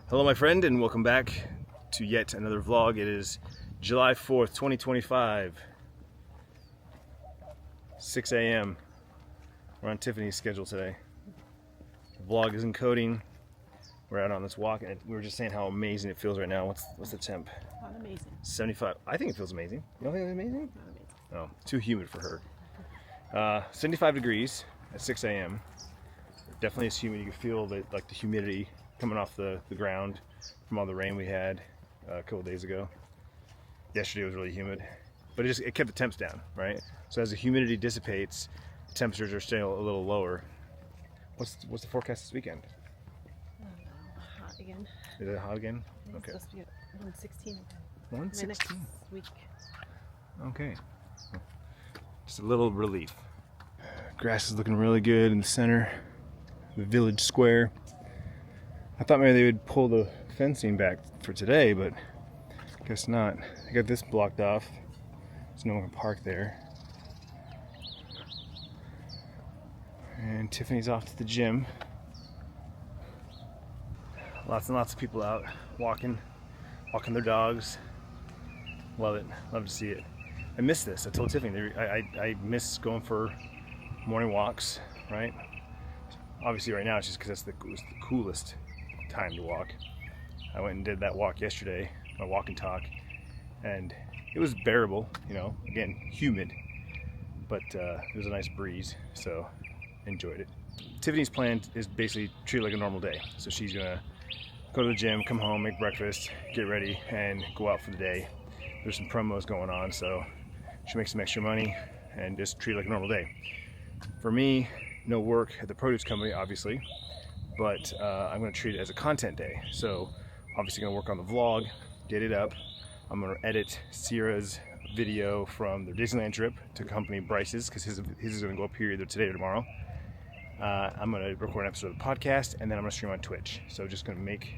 Hello my friend, and welcome back to yet another vlog. It is July 4th, 2025, 6 a.m. We're on Tiffany's schedule today. The vlog is encoding. We're out on this walk, and we were just saying how amazing it feels right now. What's the temp? Not amazing. 75. I think it feels amazing. You don't think it's amazing? Not amazing. Oh, too humid for her. 75 degrees at 6 a.m. Definitely is humid. You can feel the humidity coming off the ground from all the rain we had a couple days ago. Yesterday was really humid, but it kept the temps down, right? So as the humidity dissipates, the temperatures are staying a little lower. What's the forecast this weekend? I don't know. Hot again. Is it hot again? It's Okay. supposed to be at 116. 116. Next week. Okay. Just a little relief. Grass is looking really good in the center, the village square. I thought maybe they would pull the fencing back for today, but guess not. I got this blocked off, so no one can park there. And Tiffany's off to the gym. Lots and lots of people out walking their dogs. Love it. Love to see it. I miss this. I told Tiffany I miss going for morning walks, right? Obviously right now it's just because it was the coolest time to walk. I went and did that walk yesterday, my walk and talk, and it was bearable, again, humid, but it was a nice breeze, so enjoyed it. Tiffany's plan is basically treat it like a normal day. So she's gonna go to the gym, come home, make breakfast, get ready, and go out for the day. There's some promos going on, so she'll make some extra money and just treat it like a normal day. For me, no work at the produce company, obviously, but I'm going to treat it as a content day. So obviously going to work on the vlog, get it up. I'm going to edit Sierra's video from their Disneyland trip to accompany Bryce's, because his is going to go up here either today or tomorrow. I'm going to record an episode of the podcast, and then I'm going to stream on Twitch. So just going to make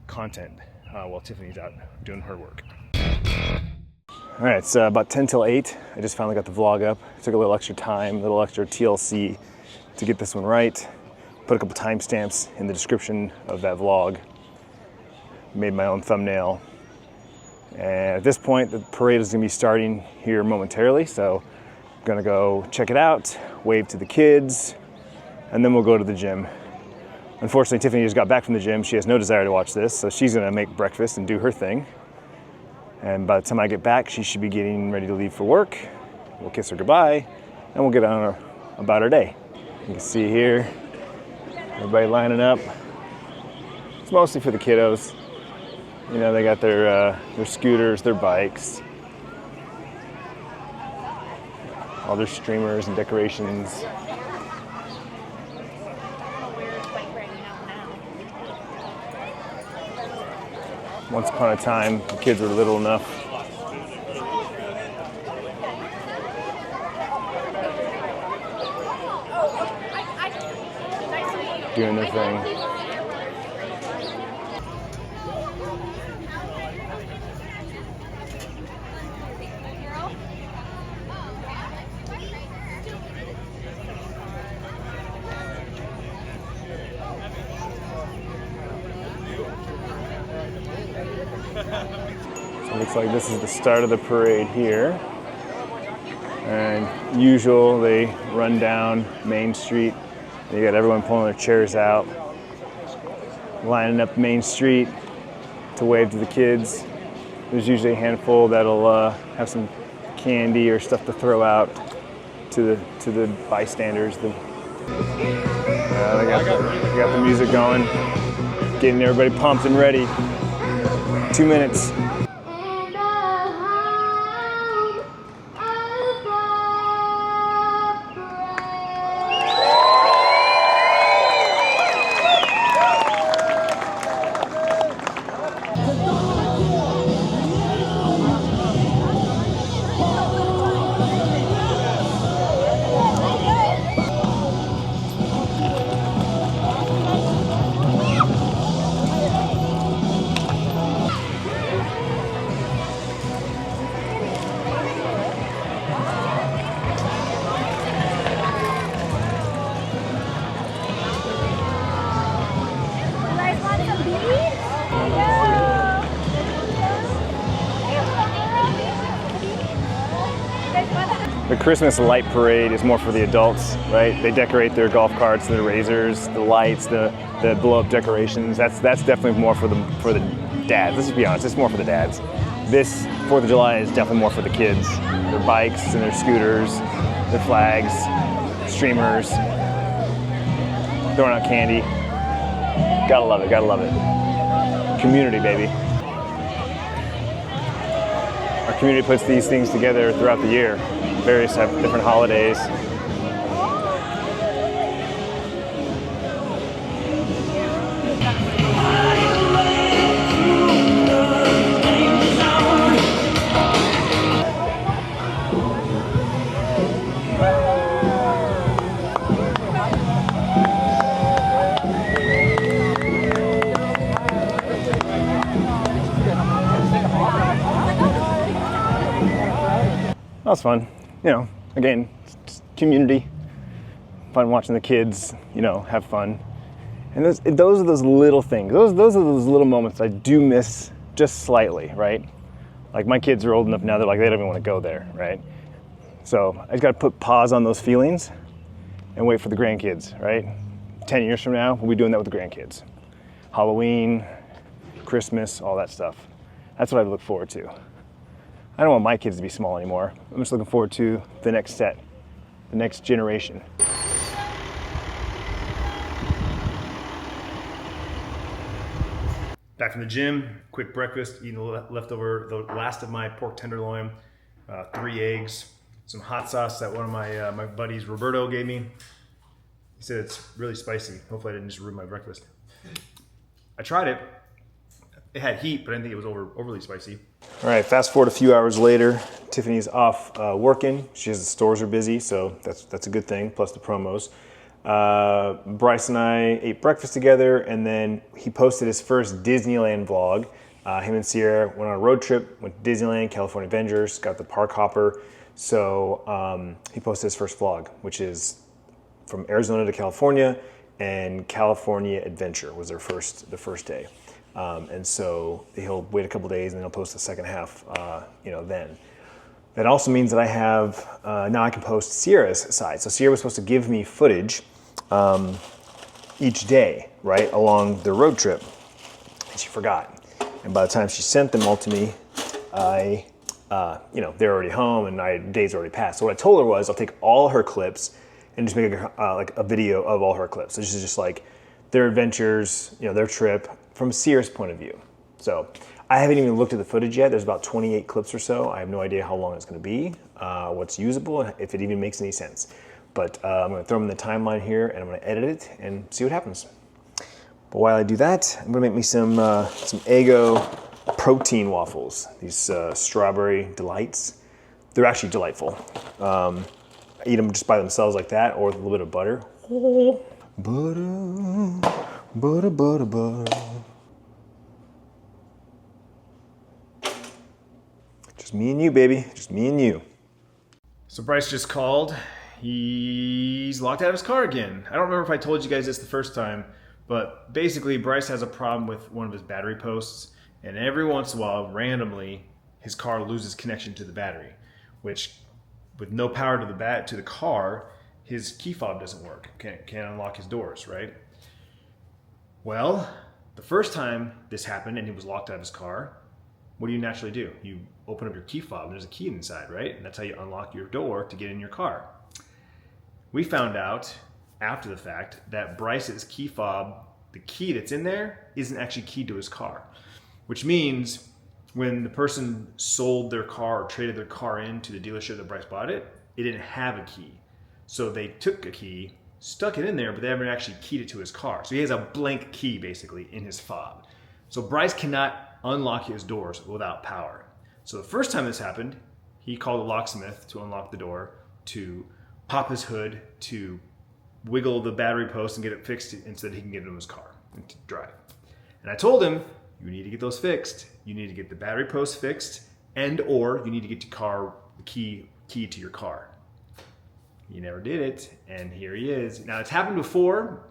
content while Tiffany's out doing her work. All right, it's about 10 till 8. I just finally got the vlog up. It took a little extra time, a little extra TLC to get this one right. Put a couple timestamps in the description of that vlog. Made my own thumbnail. And at this point, the parade is gonna be starting here momentarily, so I'm gonna go check it out, wave to the kids, and then we'll go to the gym. Unfortunately, Tiffany just got back from the gym. She has no desire to watch this, so she's gonna make breakfast and do her thing. And by the time I get back, she should be getting ready to leave for work. We'll kiss her goodbye, and we'll get on about our day. You can see here, everybody lining up. It's mostly for the kiddos. They got their scooters, their bikes, all their streamers and decorations. Once upon a time, the kids were little enough. Doing their thing. So it looks like this is the start of the parade here. And usual, they run down Main Street. You got everyone pulling their chairs out, lining up Main Street to wave to the kids. There's usually a handful that'll have some candy or stuff to throw out to the bystanders. They got the music going, getting everybody pumped and ready. 2 minutes. The Christmas light parade is more for the adults, right? They decorate their golf carts, their razors, the lights, the blow-up decorations. That's definitely more for the dads. Let's just be honest, it's more for the dads. This 4th of July is definitely more for the kids. Their bikes and their scooters, their flags, streamers, throwing out candy. Gotta love it, gotta love it. Community, baby. Our community puts these things together throughout the year. Various different holidays. That was fun. You know, again, just community, fun watching the kids, you know, have fun. And those are those little things. Those are those little moments I do miss just slightly, right? Like my kids are old enough now, they're like, they don't even want to go there, right? So I just got to put pause on those feelings and wait for the grandkids, right? 10 years from now, we'll be doing that with the grandkids. Halloween, Christmas, all that stuff. That's what I look forward to. I don't want my kids to be small anymore. I'm just looking forward to the next set, the next generation. Back from the gym, quick breakfast, eating the last of my pork tenderloin, 3 eggs, some hot sauce that one of my buddies, Roberto, gave me. He said it's really spicy. Hopefully I didn't just ruin my breakfast. I tried it. It had heat, but I didn't think it was overly spicy. All right, fast forward a few hours later. Tiffany's off working. The stores are busy, so that's a good thing, plus the promos. Bryce and I ate breakfast together, and then he posted his first Disneyland vlog. Him and Sierra went on a road trip, went to Disneyland, California Adventures, got the park hopper. So he posted his first vlog, which is from Arizona to California, and California Adventure was the first day. And so he'll wait a couple days and then he'll post the second half, then. That also means that I have, now I can post Sierra's side. So Sierra was supposed to give me footage each day, right, along the road trip. And she forgot. And by the time she sent them all to me, they're already home and days already passed. So what I told her was I'll take all her clips and just make a video of all her clips. So this is just like their adventures, their trip from Sierra's point of view. So I haven't even looked at the footage yet. There's about 28 clips or so. I have no idea how long it's going to be, what's usable, if it even makes any sense. But I'm going to throw them in the timeline here, and I'm going to edit it and see what happens. But while I do that, I'm going to make me some Eggo protein waffles. These strawberry delights. They're actually delightful. I eat them just by themselves like that, or with a little bit of butter. Butter, butter, butter. Just me and you, baby. Just me and you. So Bryce just called. He's locked out of his car again. I don't remember if I told you guys this the first time, but basically Bryce has a problem with one of his battery posts, and every once in a while, randomly, his car loses connection to the battery, which, with no power to the car, his key fob doesn't work. Can't unlock his doors, right? Well, the first time this happened and he was locked out of his car, what do you naturally do? You open up your key fob and there's a key inside, right? And that's how you unlock your door to get in your car. We found out after the fact that Bryce's key fob, the key that's in there, isn't actually keyed to his car, which means when the person sold their car or traded their car into the dealership that Bryce bought it, it didn't have a key. So they took a key, stuck it in there, but they haven't actually keyed it to his car. So he has a blank key basically in his fob. So Bryce cannot unlock his doors without power. So the first time this happened, he called a locksmith to unlock the door, to pop his hood, to wiggle the battery post and get it fixed so that he can get into his car and to drive. And I told him, you need to get those fixed. You need to get the battery post fixed, or you need to get the key to your car. He never did it, and here he is. Now, it's happened before.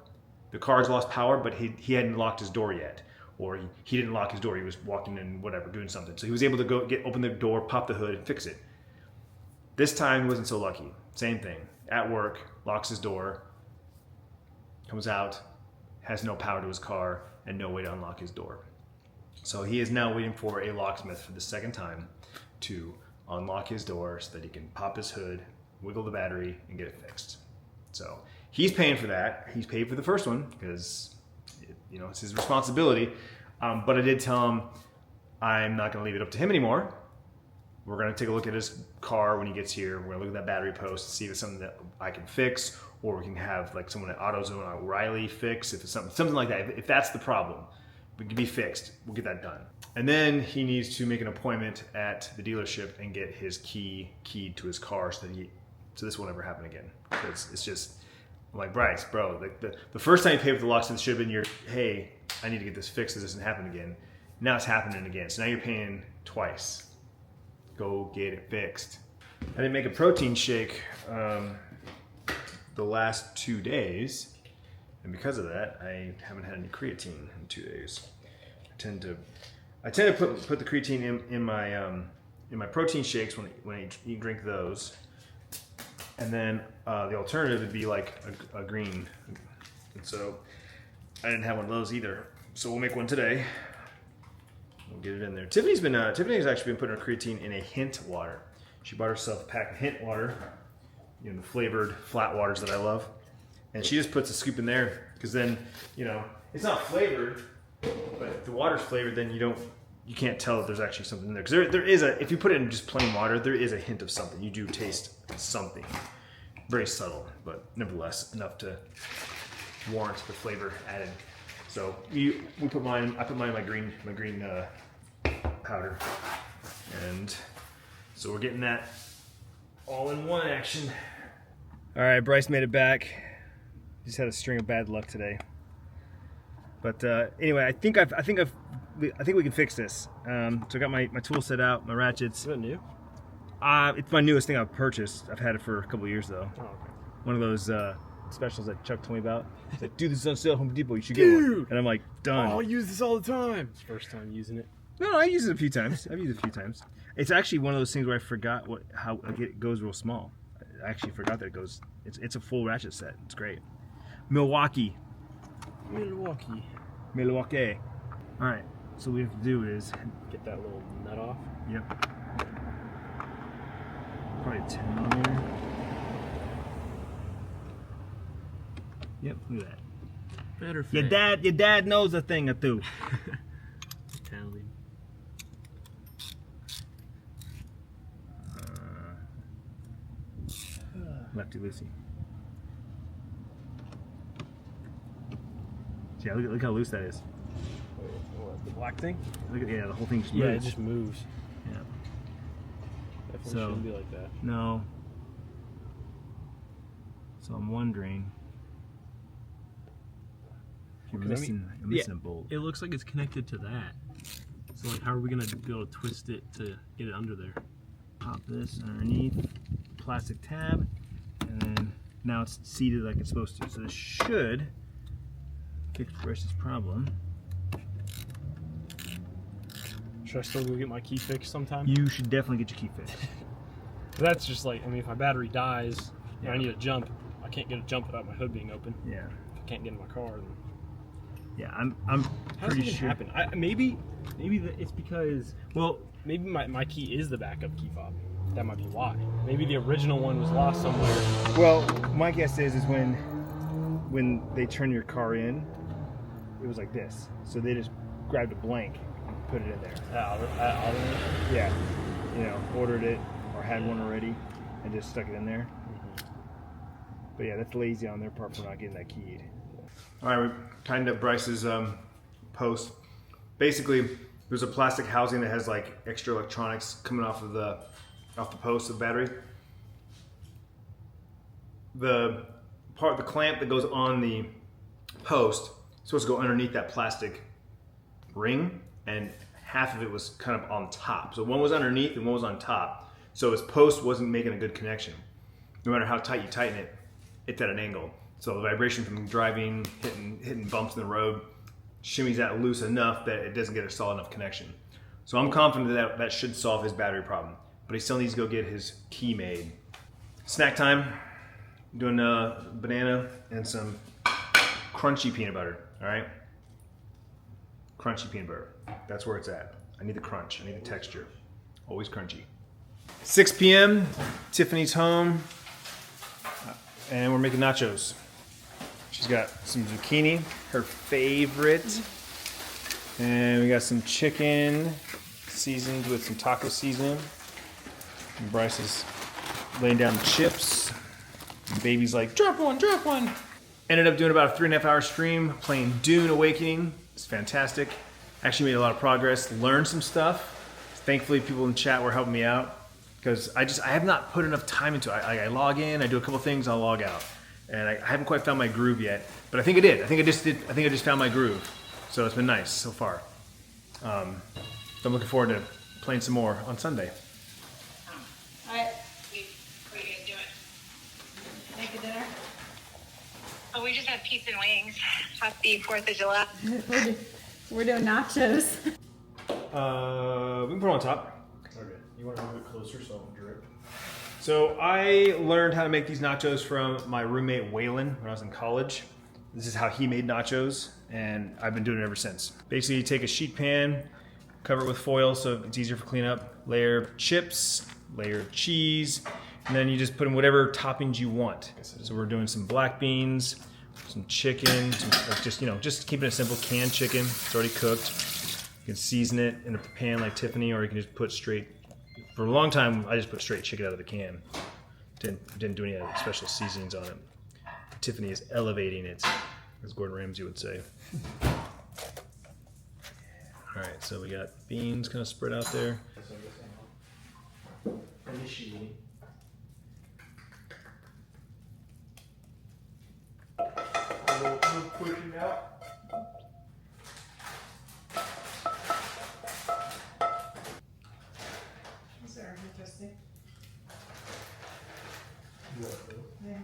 The car's lost power, but he hadn't locked his door yet. Or he didn't lock his door. He was walking in, whatever, doing something. So he was able to open the door, pop the hood, and fix it. This time he wasn't so lucky. Same thing. At work, locks his door, comes out, has no power to his car, and no way to unlock his door. So he is now waiting for a locksmith for the second time to unlock his door so that he can pop his hood, wiggle the battery, and get it fixed. So he's paying for that. He's paid for the first one because it's his responsibility. But I did tell him I'm not going to leave it up to him anymore. We're going to take a look at his car when he gets here. We're going to look at that battery post, see if it's something that I can fix, or we can have like someone at AutoZone, O'Reilly fix. If it's something like that, if that's the problem, it can be fixed. We'll get that done. And then he needs to make an appointment at the dealership and get his keyed to his car so this won't ever happen again. It's just, I'm like, Bryce, bro, like the first time you paid for the locksmith should have been hey, I need to get this fixed so this doesn't happen again. Now it's happening again. So now you're paying twice. Go get it fixed. I didn't make a protein shake the last 2 days, and because of that, I haven't had any creatine in 2 days. I tend to put the creatine in my protein shakes when I drink those, and then the alternative would be like a green. And so I didn't have one of those either. So we'll make one today. We'll get it in there. Tiffany's actually been putting her creatine in a hint water. She bought herself a pack of hint water, the flavored flat waters that I love. And she just puts a scoop in there because then, it's not flavored, but if the water's flavored, then you can't tell if there's actually something in there. Because there is if you put it in just plain water, there is a hint of something. You do taste something. Very subtle, but nevertheless enough to warrant the flavor added. So I put mine in my green powder, and so we're getting that all in one action. All right, Bryce made it back. Just had a string of bad luck today, but anyway, I think we can fix this. So I got my tool set out, my ratchets. Is that new? It's my newest thing I've purchased. I've had it for a couple of years though. Oh, okay. One of those specials that Chuck told me about. It's like, dude, this is on sale at Home Depot. You should get one. And I'm like, done. Oh, I use this all the time. It's first time using it. No, I use it a few times. I've used it a few times. It's actually one of those things where I forgot how it goes real small. I actually forgot that it goes. It's a full ratchet set. It's great. Milwaukee. All right. So what we have to do is Get that little nut off. Yep. Probably a 10 millimeter. Yep, look at that. Better fit. Your dad knows a thing or two. Italian. Lefty loosey. Yeah, look how loose that is. What, the black thing? Look at the whole thing just moves. Yeah, it just moves. Yeah. Definitely So- shouldn't be like that. No. So I'm wondering. You're Okay, missing a bolt. It looks like it's connected to that. So like, how are we gonna be able to twist it to get it under there? Pop this underneath, plastic tab, and then now it's seated like it's supposed to. So this should fix Bryce's problem. Should I still go get my key fixed sometime? You should definitely get your key fixed. That's just like, I mean, if my battery dies and Yeah. I need a jump, I can't get a jump without my hood being open. Yeah. If I can't get in my car, then Yeah, I'm how does pretty it even sure. happen? Maybe it's because, well, maybe my key is the backup key fob. That might be why. Maybe the original one was lost somewhere. Well, my guess is when they turn your car in, it was like this. So they just grabbed a blank and put it in there. Yeah, ordered it or had one already and just stuck it in there. But yeah, that's lazy on their part for not getting that keyed. All right, we tightened up Bryce's post. Basically, there's a plastic housing that has like extra electronics coming off the post of the battery. The clamp that goes on the post is supposed to go underneath that plastic ring, and half of it was kind of on top. So one was underneath and one was on top. So his post wasn't making a good connection. No matter how tight you tighten it, it's at an angle. So the vibration from driving, hitting bumps in the road, shimmies that loose enough that it doesn't get a solid enough connection. So I'm confident that should solve his battery problem. but he still needs to go get his key made. Snack time. I'm doing a banana and some crunchy peanut butter. All right, crunchy peanut butter. That's where it's at. I need the crunch. I need the texture. Always crunchy. 6 p.m. Tiffany's home, and we're making nachos. She's got some zucchini, her favorite, and we got some chicken seasoned with some taco seasoning. And Bryce is laying down the chips. And baby's like, drop one, drop one. Ended up doing about a 3.5 hour stream playing Dune Awakening. It's fantastic. Actually made a lot of progress, learned some stuff. Thankfully, people in chat were helping me out because I have not put enough time into it. I log in, I do a couple things, I'll log out. And I haven't quite found my groove yet, but I think I did. I think I just found my groove. So it's been nice so far. So I'm looking forward to playing some more on Sunday. All right. What are you guys doing? Make a dinner. Oh, we just had pizza and wings. Happy 4th of July. We're doing nachos. We can put it on top. Okay. You want to move it closer so I don't drip? So I learned how to make these nachos from my roommate Waylon when I was in college. This is how he made nachos, and I've been doing it ever since. Basically, you take a sheet pan, cover it with foil so it's easier for cleanup, layer of chips, layer of cheese, and then you just put in whatever toppings you want. So we're doing some black beans, some chicken, just keeping it simple, canned chicken. It's already cooked. You can season it in a pan like Tiffany, or you can just put straight. For a long time, I just put straight chicken out of the can. Didn't do any special seasonings on it. Tiffany is elevating it, as Gordon Ramsay would say. All right, so we got beans kind of spread out there. Initiating. Pushing out. Is there interesting? Yeah.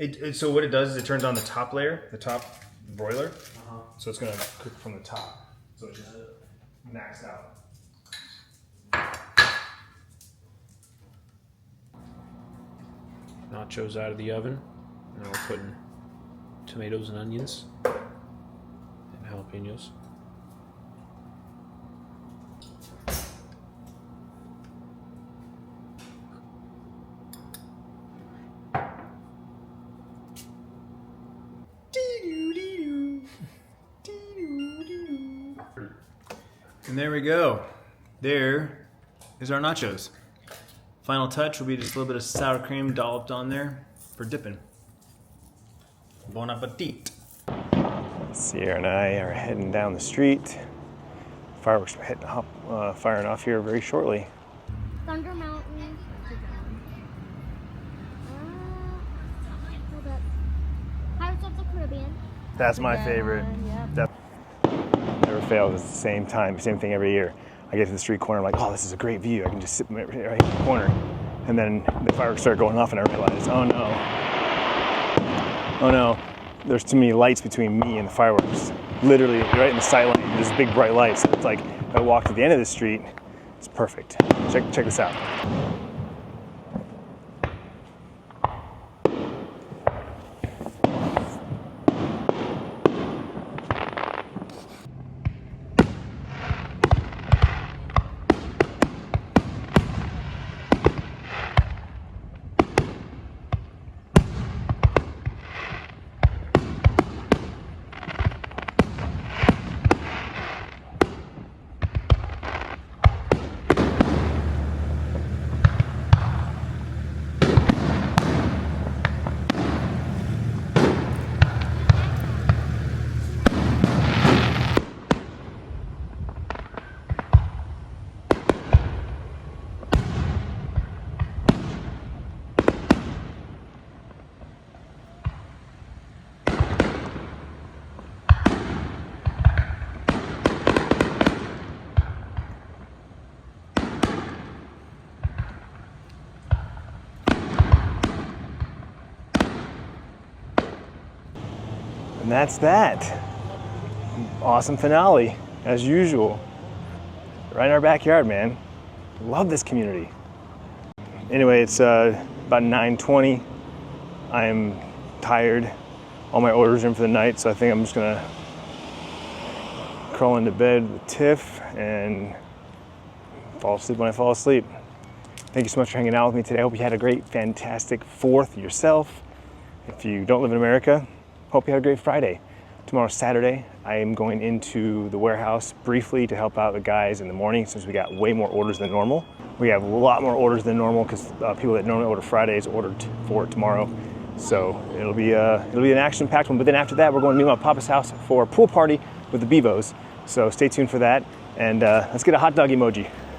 Yeah. So what it does is it turns on the top layer, the top broiler. So it's gonna cook from the top. So it's just maxed out. Nachos out of the oven. Now we're putting tomatoes and onions and jalapenos. And there we go. There is our nachos. Final touch will be just a little bit of sour cream dolloped on there for dipping. Bon appetit. Sierra and I are heading down the street. Fireworks are firing off here very shortly. Thunder Mountain. Hold up. Pirates of the Caribbean. That's my favorite. Yep. Never fails. It's the same time, same thing every year. I get to the street corner, I'm like, oh, this is a great view. I can just sit right in the corner. And then the fireworks start going off and I realize, oh no, there's too many lights between me and the fireworks. Literally right in the sight line, there's big bright lights. So it's like, if I walk to the end of the street, it's perfect. Check this out. And that's that. Awesome finale. as usual. Right in our backyard, man. Love this community. Anyway, it's about 9:20. I am tired. All my orders are in for the night, so I think I'm just gonna crawl into bed with Tiff and fall asleep when I fall asleep. Thank you so much for hanging out with me today. I hope you had a great, fantastic 4th yourself. If you don't live in America, hope you had a great Friday. Tomorrow, Saturday, I am going into the warehouse briefly to help out the guys in the morning since we got way more orders than normal. We have a lot more orders than normal because people that normally order Fridays ordered for it tomorrow. So it'll be an action-packed one. But then after that, we're going to meet my papa's house for a pool party with the Bevos. So stay tuned for that. And let's get a hot dog emoji.